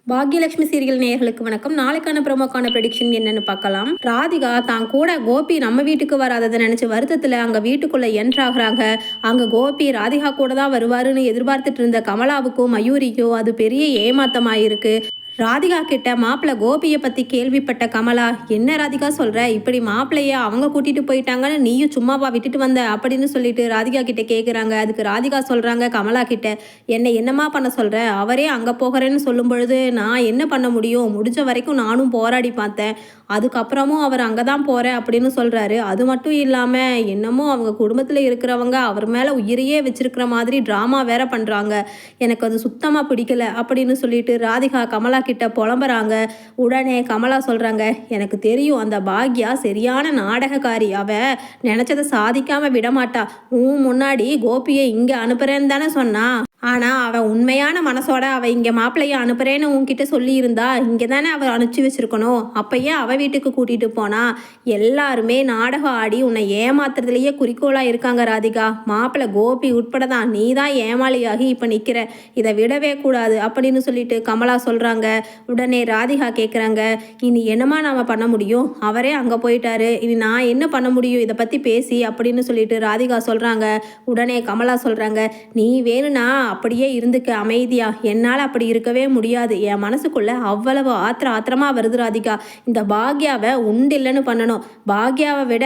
Bhagyalakshmi serial நேயர்களுக்கு வணக்கம். நாளைக்கான ப்ரோமோக்கான ப்ரெடிக்ஷன் என்னன்னு பார்க்கலாம். ராதிகா தான் கூட கோபி நம்ம வீட்டுக்கு வராததை நினைச்சு வருத்தத்துல அங்க வீட்டுக்குள்ள என்ட்ராகிறாங்க. அங்க கோபி ராதிகா கூட தான் வருவாருன்னு எதிர்பார்த்துட்டு இருந்த கமலாவுக்கும் மயூரிக்கும் அது பெரிய ஏமாத்தமாயிருக்கு. ராதிகா கிட்ட மாப்பிள்ளை கோபியை பற்றி கேள்விப்பட்ட கமலா, என்ன ராதிகா சொல்கிற, இப்படி மாப்பிள்ளைய அவங்க கூட்டிகிட்டு போயிட்டாங்கன்னு நீயும் சும்மாவா விட்டுட்டு வந்த அப்படின்னு சொல்லிட்டு ராதிகா கிட்ட கேட்குறாங்க. அதுக்கு ராதிகா சொல்கிறாங்க கமலா கிட்ட, என்னம்மா பண்ண சொல்கிற, அவரே அங்கே போகிறேன்னு சொல்லும் பொழுது நான் என்ன பண்ண முடியும், முடிஞ்ச வரைக்கும் நானும் போராடி பார்த்தேன், அதுக்கப்புறமும் அவர் அங்கே தான் போகிறேன் அப்படின்னு சொல்கிறாரு. அது மட்டும் இல்லாமல் என்னமோ அவங்க குடும்பத்தில் இருக்கிறவங்க அவர் மேலே உயிரையே வச்சிருக்கிற மாதிரி ட்ராமா வேற பண்ணுறாங்க, எனக்கு அது சுத்தமாக பிடிக்கல அப்படின்னு சொல்லிட்டு ராதிகா கமலா கிட்ட புலம்புறாங்க. உடனே கமலா சொல்றாங்க, எனக்கு தெரியும் அந்த பாக்யா சரியான நாடகக்காரி, அவ நினைச்சதை சாதிக்காம விடமாட்டா, முன்னாடி கோபியை இங்க அனுப்புறேன்னு தானே சொன்னா, ஆனால் அவள் உண்மையான மனசோட அவள் இங்கே மாப்பிள்ளையை அனுப்புகிறேன்னு உன்கிட்ட சொல்லியிருந்தா இங்கே தானே அவள் அனுப்பிச்சி வச்சுருக்கணும், அப்போயே அவள் வீட்டுக்கு கூட்டிகிட்டு போனா. எல்லாருமே நாடகம் ஆடி உன்னை ஏமாத்துறதுலேயே குறிக்கோளாக இருக்காங்க ராதிகா, மாப்பிள்ளை கோபி உட்பட தான், நீ தான் ஏமாளியாகி இப்போ நிற்கிற, இதை விடவே கூடாது அப்படின்னு சொல்லிட்டு கமலா சொல்கிறாங்க. உடனே ராதிகா கேட்குறாங்க, இனி என்னமா நாம் பண்ண முடியும், அவரே அங்கே போயிட்டாரு, இனி நான் என்ன பண்ண முடியும் இதை பற்றி பேசி அப்படின்னு சொல்லிட்டு ராதிகா சொல்கிறாங்க. உடனே கமலா சொல்கிறாங்க, நீ வேணும்னா அப்படியே இருந்துக்க அமைதியா, என்னால் அப்படி இருக்கவே முடியாது, என் மனசுக்குள்ள அவ்வளவு ஆத்திரமா வருது ராதிகா, இந்த பாக்யாவை உண்டில்லைன்னு பண்ணணும், பாக்யாவை விட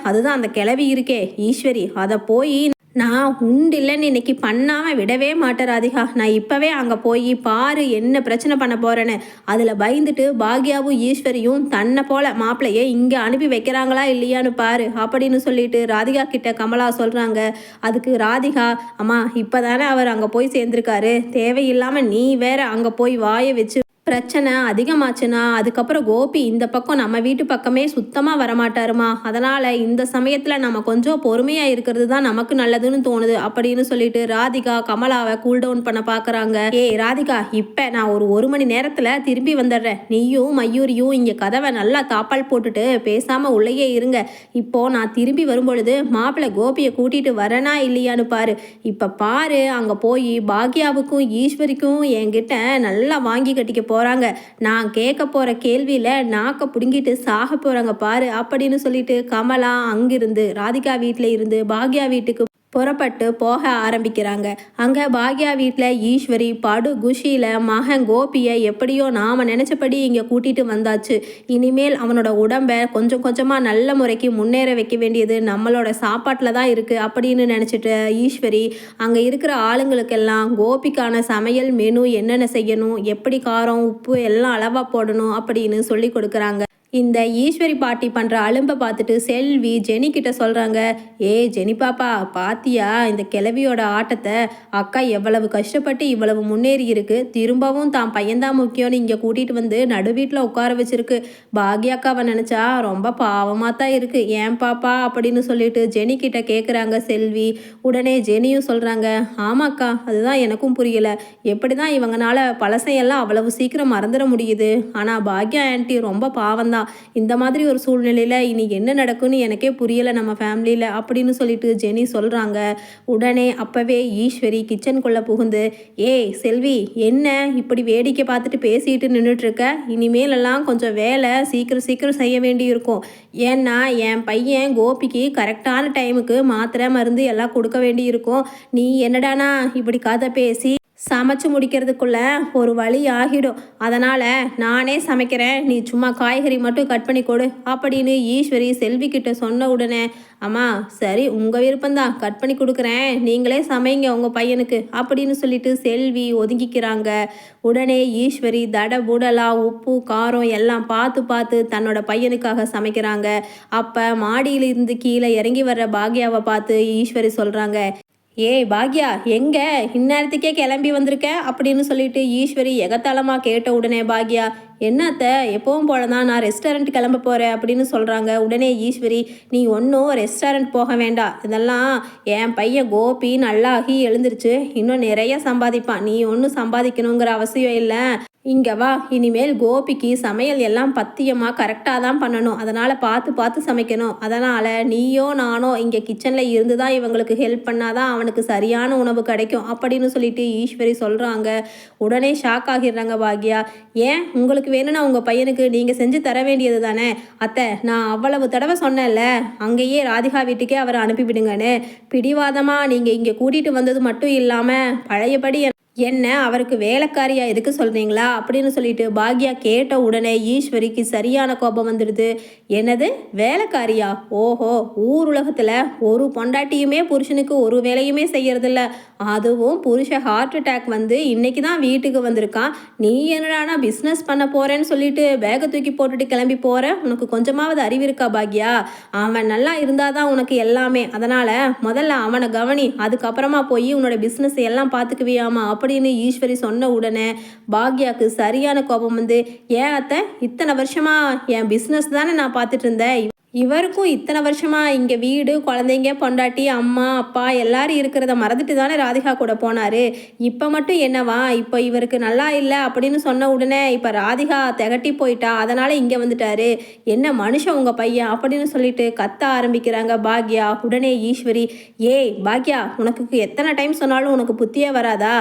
அதுதான் அந்த கிளவி இருக்கே ஈஸ்வரி, அதை போய் நான் உண்டில்லைன்னு இன்னைக்கு பண்ணாமல் விடவே மாட்டேன் ராதிகா, நான் இப்போவே அங்கே போய் பாரு என்ன பிரச்சனை பண்ண போகிறேன்னு, அதில் பயந்துட்டு பாக்யாவும் ஈஸ்வரியும் தன்னை போல மாப்பிள்ளையை இங்கே அனுப்பி வைக்கிறாங்களா இல்லையான்னு பாரு அப்படின்னு சொல்லிட்டு ராதிகா கிட்ட கமலா சொல்கிறாங்க. அதுக்கு ராதிகா, அம்மா இப்போ தானே அவர் அங்கே போய் சேர்ந்துருக்காரு, தேவையில்லாமல் நீ வேற அங்கே போய் வாயை வச்சு பிரச்சனை அதிகமாச்சுன்னா அதுக்கப்புறம் கோபி இந்த பக்கம் நம்ம வீட்டு பக்கமே சுத்தமாக வரமாட்டாருமா, அதனால் இந்த சமயத்தில் நம்ம கொஞ்சம் பொறுமையாக இருக்கிறது தான் நமக்கு நல்லதுன்னு தோணுது அப்படின்னு சொல்லிட்டு ராதிகா கமலாவை கூல் டவுன் பண்ண பார்க்குறாங்க. ராதிகா, இப்போ நான் ஒரு மணி நேரத்தில் திரும்பி வந்துடுறேன், நீயும் மயூரியும் இங்கே கதவை நல்லா தாப்பால் போட்டுட்டு பேசாமல் உள்ளேயே இருங்க, இப்போது நான் திரும்பி வரும்பொழுது மாப்பிள்ளை கோபியை கூட்டிகிட்டு வரனா இல்லையான்னு பாரு, இப்போ பாரு அங்கே போய் பாக்யாவுக்கும் ஈஸ்வரிக்கும் என்கிட்ட நல்லா வாங்கி கட்டிக்க போறாங்க, நான் கேட்க போற கேள்வியில நாக்க புடுங்கிட்டு சாக போறாங்க பாரு அப்படின்னு சொல்லிட்டு கமலா அங்கிருந்து ராதிகா வீட்டில் இருந்து பாக்யா வீட்டுக்கு புறப்பட்டு போக ஆரம்பிக்கிறாங்க. அங்கே பாக்யா வீட்டில் ஈஸ்வரி படு குஷியில் மகன் கோபியை எப்படியோ நாம் நினச்சபடி இங்கே கூட்டிகிட்டு வந்தாச்சு, இனிமேல் அவனோட உடம்பை கொஞ்சம் கொஞ்சமாக நல்ல முறைக்கு முன்னேற வைக்க வேண்டியது நம்மளோட சாப்பாட்டில் தான் இருக்குது அப்படின்னு நினச்சிட்டு ஈஸ்வரி அங்கே இருக்கிற ஆளுங்களுக்கெல்லாம் கோபிக்கான சமையல் மெனு என்னென்ன செய்யணும், எப்படி காரம் உப்பு எல்லாம் அளவாக போடணும் அப்படின்னு சொல்லி கொடுக்குறாங்க. இந்த ஈஸ்வரி பாட்டி பண்ணுற அலும்பை பார்த்துட்டு செல்வி ஜெனி கிட்ட சொல்கிறாங்க, ஜெனி பாப்பா பாத்தியா இந்த கிழவியோட ஆட்டத்தை, அக்கா எவ்வளவு கஷ்டப்பட்டு இவ்வளவு முன்னேறி இருக்கு, திரும்பவும் தான் பையன்தான் முக்கியம்னு இங்கே கூட்டிகிட்டு வந்து நடு வீட்டில் உட்கார வச்சிருக்கு, பாக்யாக்காவை நினச்சா ரொம்ப பாவமாக தான் இருக்குது, ஏன் பாப்பா அப்படின்னு சொல்லிட்டு ஜெனி கிட்ட கேட்குறாங்க செல்வி. உடனே ஜெனியும் சொல்கிறாங்க, ஆமாக்கா அதுதான் எனக்கும் புரியலை, எப்படி தான் இவங்கனால பழசையெல்லாம் அவ்வளவு சீக்கிரம் மறந்துட முடியுது, ஆனால் பாக்யா ஆன்ட்டி ரொம்ப பாவம்தான், இந்த மாதிரி ஒரு சூழ்நிலையில் இனி என்ன நடக்கும்னு எனக்கே புரியலை நம்ம ஃபேமிலியில் அப்படின்னு சொல்லிட்டு ஜெனி சொல்கிறாங்க. உடனே அப்போவே ஈஸ்வரி கிச்சனுக்குள்ளே புகுந்து, செல்வி என்ன இப்படி வேடிக்கை பார்த்துட்டு பேசிட்டு நின்றுட்டுருக்க, இனிமேலெல்லாம் கொஞ்சம் வேலை சீக்கிரம் செய்ய வேண்டியிருக்கும், ஏன்னா என் பையன் கோபிக்கு கரெக்டான டைமுக்கு மாத்திரை மருந்து எல்லாம் கொடுக்க வேண்டியிருக்கும், நீ என்னடானா இப்படி கதை பேசி சமைச்சு முடிக்கிறதுக்குள்ள ஒரு வழி ஆகிடும், அதனால் நானே சமைக்கிறேன், நீ சும்மா காய்கறி மட்டும் கட் பண்ணி கொடு அப்படின்னு ஈஸ்வரி செல்வி கிட்ட சொன்ன உடனே, அம்மா சரி உங்கள் விருப்பம்தான், கட் பண்ணி கொடுக்குறேன், நீங்களே சமைங்க உங்கள் பையனுக்கு அப்படின்னு சொல்லிட்டு செல்வி ஒதுங்கிக்கிறாங்க. உடனே ஈஸ்வரி தடபுடலா உப்பு காரம் எல்லாம் பார்த்து தன்னோட பையனுக்காக சமைக்கிறாங்க. அப்போ மாடியிலிருந்து கீழே இறங்கி வர்ற பாக்யாவை பார்த்து ஈஸ்வரி சொல்கிறாங்க, பாக்யா எங்க இந்நேரத்துக்கே கிளம்பி வந்திருக்க அப்படின்னு சொல்லிட்டு ஈஸ்வரி எகத்தாளமாக கேட்ட உடனே பாக்யா, என்னத்த எப்பவும் போல தான் நான் ரெஸ்டாரண்ட் கிளம்ப போகிறேன் அப்படின்னு சொல்கிறாங்க. உடனே ஈஸ்வரி, நீ ஒன்றும் ரெஸ்டாரண்ட் போக வேண்டாம், இதெல்லாம் என் பையன் கோபி நல்லாகி எழுந்திருச்சு, இன்னும் நிறைய சம்பாதிப்பான், நீ ஒன்றும் சம்பாதிக்கணுங்கிற அவசியம் இல்லை, இங்கே வா, இனிமேல் கோபிக்கு சமையல் எல்லாம் பத்தியமாக கரெக்டாக தான் பண்ணணும், அதனால் பார்த்து பார்த்து சமைக்கணும். அதனால் நீயோ நானோ இங்கே கிச்சனில் இருந்து தான் இவங்களுக்கு ஹெல்ப் பண்ணாதான் அவனுக்கு சரியான உணவு கிடைக்கும் அப்படின்னு சொல்லிட்டு ஈஸ்வரி சொல்கிறாங்க. உடனே ஷாக் ஆகிடுறாங்க பாக்யா. ஏன் உங்களுக்கு வேணும்னா உங்கள் பையனுக்கு நீங்கள் செஞ்சு தர வேண்டியது தானே? அத்தை, நான் அவ்வளவு தடவை சொன்னேன்ல, அங்கேயே ராதிகா வீட்டுக்கே அவரை அனுப்பிவிடுங்கன்னு. பிடிவாதமாக நீங்கள் இங்கே கூட்டிகிட்டு வந்தது மட்டும் இல்லாமல் பழையபடி என்ன அவருக்கு வேலைக்காரியாக எதுக்கு சொல்கிறீங்களா அப்படின்னு சொல்லிட்டு பாக்யா கேட்ட உடனே ஈஸ்வரிக்கு சரியான கோபம் வந்துடுது. என்னது வேலைக்காரியா? ஓஹோ, ஊர் உலகத்தில் ஒரு பொண்டாட்டியுமே புருஷனுக்கு ஒரு வேலையுமே செய்யறதில்ல. அதுவும் புருஷன் ஹார்ட் அட்டாக் வந்து இன்னைக்கு தான் வீட்டுக்கு வந்திருக்கான். நீ என்னடானா பிஸ்னஸ் பண்ண போகிறேன்னு சொல்லிட்டு பேகை தூக்கி போட்டுட்டு கிளம்பி போகிற? உனக்கு கொஞ்சமாவது அறிவு இருக்கா பாக்யா? அவன் நல்லா இருந்தால் தான் உனக்கு எல்லாமே. அதனால் முதல்ல அவனை கவனி, அதுக்கப்புறமா போய் உன்னோட பிஸ்னஸ் எல்லாம் பார்த்துக்குவியாமா அப்படின்னு ஈஸ்வரி சொன்ன உடனே பாக்யாவுக்கு சரியான கோபம் வந்து, ஏன் அத்தை, இத்தனை வருஷமா என் பிஸ்னஸ் தானே நான் பார்த்துட்டு இருந்தேன். இவருக்கும் இத்தனை வருஷமா இங்கே வீடு, குழந்தைங்க, பொண்டாட்டி, அம்மா அப்பா எல்லாரும் இருக்கிறத மறந்துட்டு தானே ராதிகா கூட போனார். இப்போ மட்டும் என்னவா, இப்போ இவருக்கு நல்லா இல்லை அப்படின்னு சொன்ன உடனே இப்போ ராதிகா திகட்டி போயிட்டா, அதனால் இங்கே வந்துட்டாரு. என்ன மனுஷன் உங்கள் பையன் அப்படின்னு சொல்லிட்டு கத்த ஆரம்பிக்கிறாங்க பாக்யா. உடனே ஈஸ்வரி, ஏய் பாக்யா, உனக்கு எத்தனை டைம் சொன்னாலும் உனக்கு புத்தியே வராதா?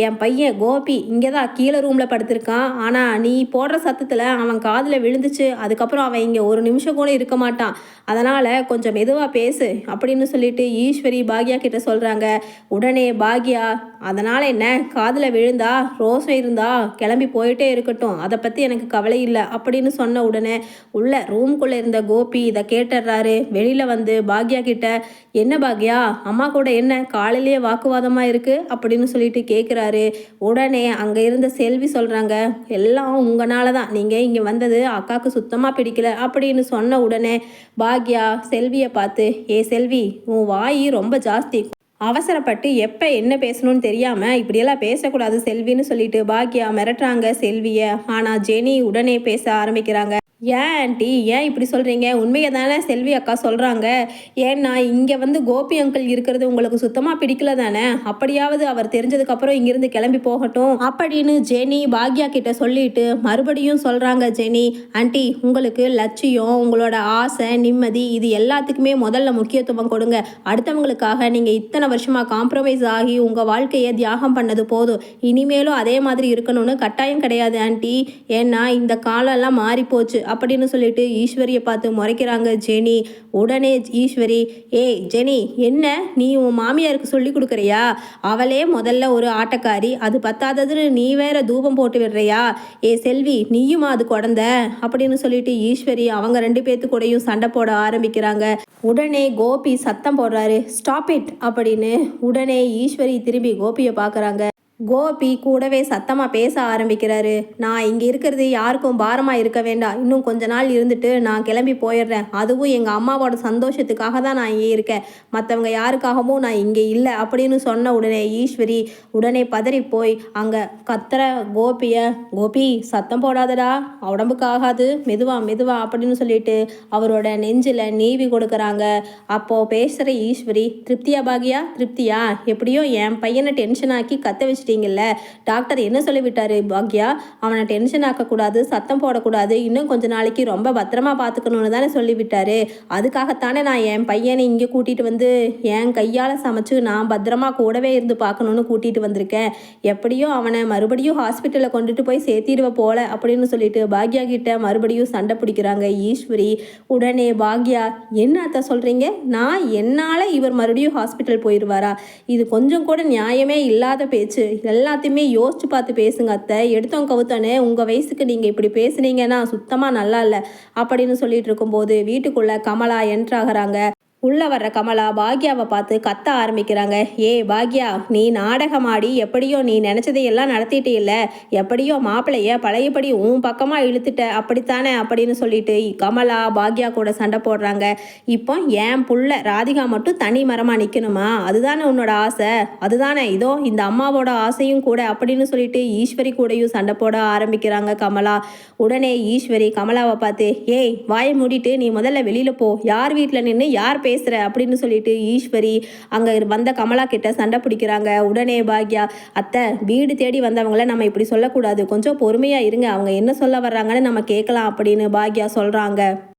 என் பையன் கோபி இங்கே தான் கீழே ரூமில் படுத்திருக்கான். ஆனால் நீ போடுற சத்தத்தில் அவன் காதில் விழுந்துச்சு. அதுக்கப்புறம் அவன் இங்கே ஒரு நிமிஷம் கூட இருக்க மாட்டான். அதனால் கொஞ்சம் மெதுவாக பேசு அப்படின்னு சொல்லிட்டு ஈஸ்வரி பாக்யா கிட்ட சொல்கிறாங்க. உடனே பாக்யா, அதனால் என்ன, காதில் விழுந்தா ரோசம் இருந்தா கிளம்பி போயிட்டே இருக்கட்டும், அதை பற்றி எனக்கு கவலை இல்லை அப்படின்னு சொன்ன உடனே உள்ள ரூம்குள்ளே இருந்த கோபி இதை கேட்டுடுறாரு. வெளியில் வந்து பாக்யா கிட்ட, என்ன பாக்யா, அம்மா கூட என்ன காலையிலேயே வாக்குவாதமாக இருக்குது அப்படின்னு சொல்லிட்டு கேட்குறாரு. உடனே அங்கே இருந்த செல்வி சொல்கிறாங்க, எல்லாம் உங்களால தான், நீங்கள் இங்கே வந்தது அக்காவுக்கு சுத்தமாக பிடிக்கல அப்படின்னு சொன்ன உடனே பாக்யா செல்வியை பார்த்து, ஏ செல்வி, உன் வாய் ரொம்ப ஜாஸ்தி, அவசரப்பட்டு எப்போ என்ன பேசணும்னு தெரியாமல் இப்படியெல்லாம் பேசக்கூடாது செல்வின்னு சொல்லிட்டு பாக்யா மிரட்டுறாங்க செல்வியை. ஆனால் ஜெனி உடனே பேச ஆரம்பிக்கிறாங்க. ஏன் ஆண்டி, ஏன் இப்படி சொல்கிறீங்க? உண்மையை தானே செல்வி அக்கா சொல்கிறாங்க. ஏன்னா இங்கே வந்து கோபி அங்கிள் இருக்கிறது உங்களுக்கு சுத்தமாக பிடிக்கல தானே? அப்படியாவது அவர் தெரிஞ்சதுக்கப்புறம் இங்கேருந்து கிளம்பி போகட்டும் அப்படின்னு ஜெனி பாக்யா கிட்ட சொல்லிட்டு மறுபடியும் சொல்கிறாங்க ஜெனி. ஆண்டி, உங்களுக்கு லட்சியம், உங்களோட ஆசை, நிம்மதி, இது எல்லாத்துக்குமே முதல்ல முக்கியத்துவம் கொடுங்க. அடுத்தவங்களுக்காக நீங்கள் இத்தனை வருஷமாக காம்ப்ரமைஸ் ஆகி உங்கள் வாழ்க்கையை தியாகம் பண்ணது போதும். இனிமேலும் அதே மாதிரி இருக்கணும்னு கட்டாயம் கிடையாது ஆண்டி. ஏன்னா இந்த காலம்லாம் மாறிப்போச்சு அப்படின்னு சொல்லிட்டு ஈஸ்வரியை பார்த்து முறைக்கிறாங்க ஜெனி. உடனே ஈஸ்வரி, ஏய் ஜெனி, என்ன நீ உன் மாமியாருக்கு சொல்லி கொடுக்குறியா? அவளே முதல்ல ஒரு ஆட்டக்காரி, அது பத்தாததுன்னு நீ வேற தூபம் போட்டு விடுறியா? ஏ செல்வி, நீயுமா அது குழந்த அப்படின்னு சொல்லிட்டு ஈஸ்வரி அவங்க ரெண்டு பேர்த்து கூடயும் சண்டை போட ஆரம்பிக்கிறாங்க. உடனே கோபி சத்தம் போடுறாரு, ஸ்டாப் இட் அப்படின்னு. உடனே ஈஸ்வரி திரும்பி கோபியை பார்க்குறாங்க. கோபி கூடவே சத்தமாக பேச ஆரம்பிக்கிறாரு. நான் இங்கே இருக்கிறது யாருக்கும் பாரமாக இருக்க வேண்டாம். இன்னும் கொஞ்ச நாள் இருந்துட்டு நான் கிளம்பி போயிடுறேன். அதுவும் எங்கள் அம்மாவோட சந்தோஷத்துக்காக தான் நான் இங்கே இருக்கேன். மற்றவங்க யாருக்காகவும் நான் இங்கே இல்லை அப்படின்னு சொன்ன உடனே ஈஸ்வரி உடனே பதறி போய் அங்கே கத்துற கோபியை, கோபி சத்தம் போடாதடா, உடம்புக்கு ஆகாது, மெதுவா மெதுவா அப்படின்னு சொல்லிட்டு அவரோட நெஞ்சில் நீவி கொடுக்குறாங்க. அப்போது பேசுகிற ஈஸ்வரி, திருப்தியா பாக்யா, திருப்தியா? எப்படியோ என் பையனை டென்ஷன் ஆக்கி கத்த வச்சு டாக்டர் என்ன சொல்லிவிட்டாரு பாக்யா? அவனை டென்ஷன் ஆக்கக்கூடாது, சத்தம் போடக்கூடாது, இன்னும் கொஞ்ச நாளைக்கு ரொம்ப பத்திரமா பார்த்துக்கணும்னு தானே சொல்லிவிட்டாரு. அதுக்காகத்தானே நான் என் பையனை இங்கே கூட்டிகிட்டு வந்து என் கையால் சமைச்சு நான் பத்திரமா கூடவே இருந்து பார்க்கணுன்னு கூட்டிகிட்டு வந்திருக்கேன். எப்படியோ அவனை மறுபடியும் ஹாஸ்பிட்டலில் கொண்டுட்டு போய் சேர்த்திடுவ போல அப்படின்னு சொல்லிட்டு பாக்யா கிட்ட மறுபடியும் சண்டை பிடிக்கிறாங்க ஈஸ்வரி. உடனே பாக்யா, என்ன அத்தை சொல்கிறீங்க? நான் என்னால் இவர் மறுபடியும் ஹாஸ்பிட்டல் போயிடுவாரா? இது கொஞ்சம் கூட நியாயமே இல்லாத பேச்சு. எல்லாத்தையுமே யோசிச்சு பார்த்து பேசுங்க அத்தை. எடுத்தோம் கவுத்தானே, உங்கள் வயசுக்கு நீங்கள் இப்படி பேசுனீங்கன்னா சுத்தமாக நல்லா இல்லை அப்படின்னு சொல்லிட்டு இருக்கும்போது வீட்டுக்குள்ளே கமலா என்ட்ராகிறாங்க. உள்ளே வர்ற கமலா பாக்யாவை பார்த்து கத்த ஆரம்பிக்கிறாங்க. ஏ பாக்யா, நீ நாடகமாடி எப்படியோ நீ நினச்சதையெல்லாம் நடத்திட்டே இல்லை, எப்படியோ மாப்பிள்ளைய பழையபடி உன் பக்கமாக இழுத்துட்ட அப்படித்தானே அப்படின்னு சொல்லிட்டு கமலா பாக்யா கூட சண்டை போடுறாங்க. இப்போ என் புள்ள ராதிகா மட்டும் தனி மரமாக நிற்கணுமா? அதுதானே உன்னோட ஆசை? அதுதானே இதோ இந்த அம்மாவோட ஆசையும் கூட அப்படின்னு சொல்லிட்டு ஈஸ்வரி கூடயும் சண்டை போட ஆரம்பிக்கிறாங்க கமலா. உடனே ஈஸ்வரி கமலாவை பார்த்து, ஏய் வாயை மூடிட்டு நீ முதல்ல வெளியில் போ, யார் வீட்டில் நின்று யார் பேசுற அப்படின்னு சொல்லிட்டு ஈஸ்வரி அங்க வந்த கமலா கிட்ட சண்டை பிடிக்கிறாங்க. உடனே பாக்யா, அத்தை வீடு தேடி வந்தவங்கள நம்ம இப்படி சொல்லக்கூடாது, கொஞ்சம் பொறுமையா இருங்க, அவங்க என்ன சொல்ல வர்றாங்கன்னு நம்ம கேட்கலாம் அப்படின்னு பாக்யா சொல்றாங்க.